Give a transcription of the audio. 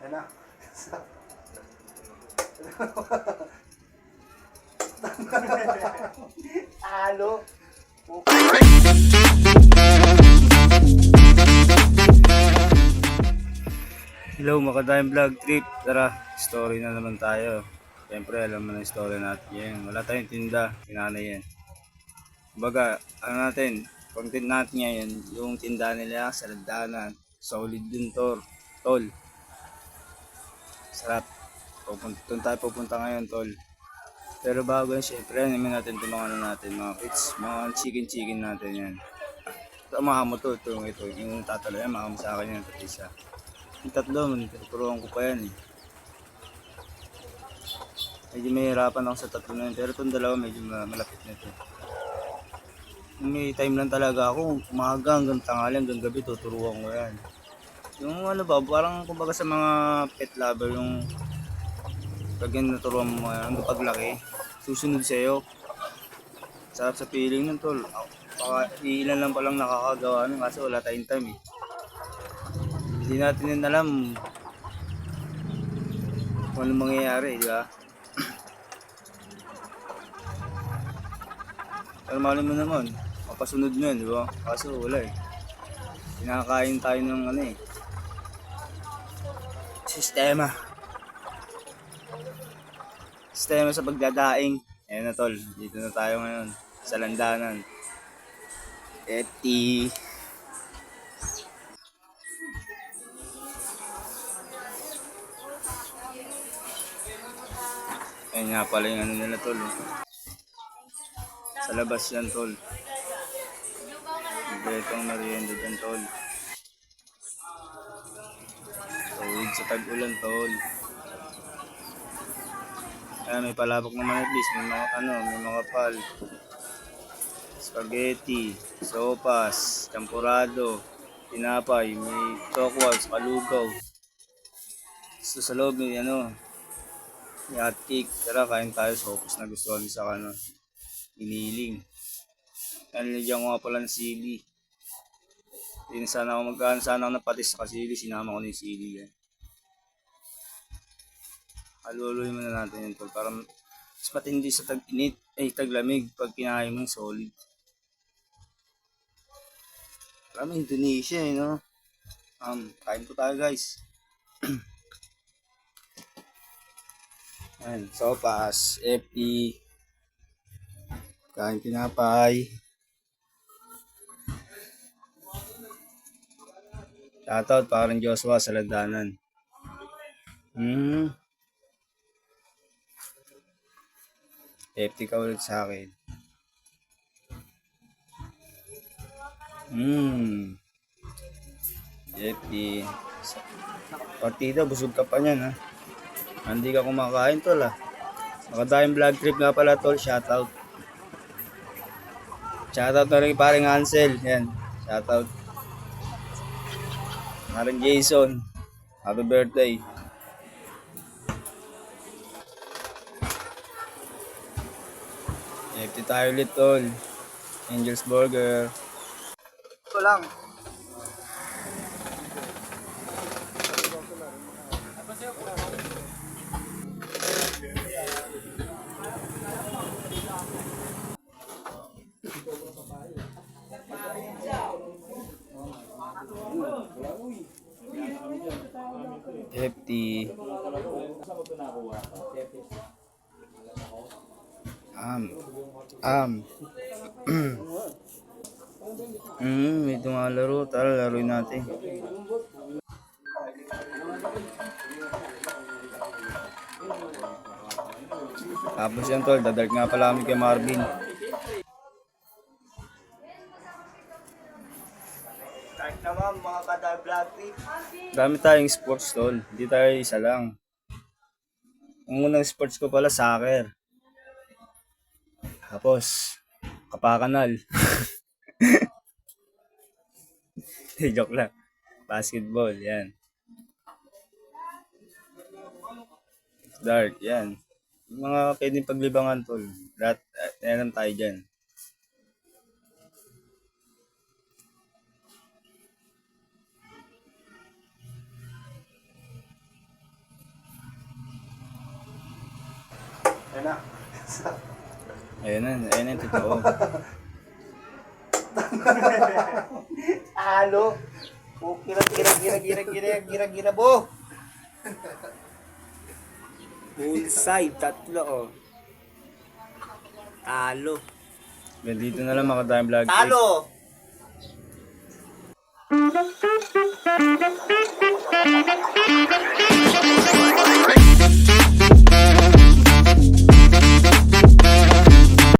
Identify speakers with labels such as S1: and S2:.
S1: Yan na. Halo.
S2: Hello, Makadayang Vlog Trip. Tara, story na naman tayo. Siyempre, alam mo na yung story natin yan. Wala tayong tinda, kinanay yan. Kumbaga, ano natin, content natin ngayon, yung tinda nila sa lagdanan. Solid din to, tol. Sarap. Doon tayo pupunta ngayon, tol. Pero bago yan, siyempre, namin natin itong mga ano natin, mga kits, mga chicken natin yan. Ito, mahamo to, ito, yung tatalo yan, mahamo sa akin yan, pati siya. Yung tatlo, turuan ko pa yan eh. Medyo mahirapan ako sa tatlo na yun, pero itong dalawa medyo malapit na ito. May time lang talaga ako, umaga hanggang tanghali hanggang gabi, tuturuan ko yan. Yung ano ba, parang kumbaga sa mga pet lover, yung pag yan naturuan mo hanggang paglaki, susunod sa'yo. Sarap sa feeling nun, tol. Ilan lang palang nakakagawa nun kasi wala tayong time eh. Hindi natin yun alam kung ano mangyayari, di ba? Pero mali mo naman, mapasunod mo yun, di ba? Kaso wala eh. Kinakain tayo ng ano eh. Sistema. Sistema sa pagdadaing. Ayan na tol, dito na tayo ngayon. Sa landanan. Eti. Ayan nga pala yung ano nila tol. Sa labas yan tol. Itong merienda dyan tol. Tawid sa tag-ulan tol. Ayan, may palabok naman at least. May mga ano, may mga pal. Spaghetti, sopas, champurado, tinapay, may chokwals, kalugaw. So sa loob may ano, may hot cake. Tara, kain tayo. Sopas na gusto kami sa ano, iniling. Nalagyan ko nga pala ng sili. Hindi sana ako sana ako ng patis sa sili. Sinama ko na yung sili yan. Haluloy muna natin yun tol. Para mas matindi sa tag-init, taglamig pag kinain mo yung solid. Parang Indonesia eh, no? Kain po tayo guys. Ayan, sopas, FE, kain tinapay. Shoutout parang Joshua sa landanan. FT ka ulit sa akin. FT. Partida, busog ka pa niyan ha. Hindi ka kumakain tol ha. Makadayang vlog trip nga pala tol, shoutout. Shoutout na rin paring Ansel, yan. Shoutout. Paring Jason, happy birthday. FT tayo ulit tol. Angel's Burger. Ito lang. FT. May tumalaro. Tara, laruin natin. Tapos yan tol, dadark nga pala kami kay Marvin. Kahit naman mga kada-vlog trip. Dami tayong sports tol, hindi tayo isa lang. Ang unang sports ko pala soccer. Tapos, kapakanal. Joke lang. Basketball, yan. Dart, yan. Mga pwedeng paglibangan tol. Lahat, yan tayo dyan.
S1: Yan na.
S2: Ayun na yung totoo.
S1: Talo. Oh, gira, bo. Bullseye, tatlo, oh. Talo.
S2: Dito na lang mga time vlog.
S1: Talo!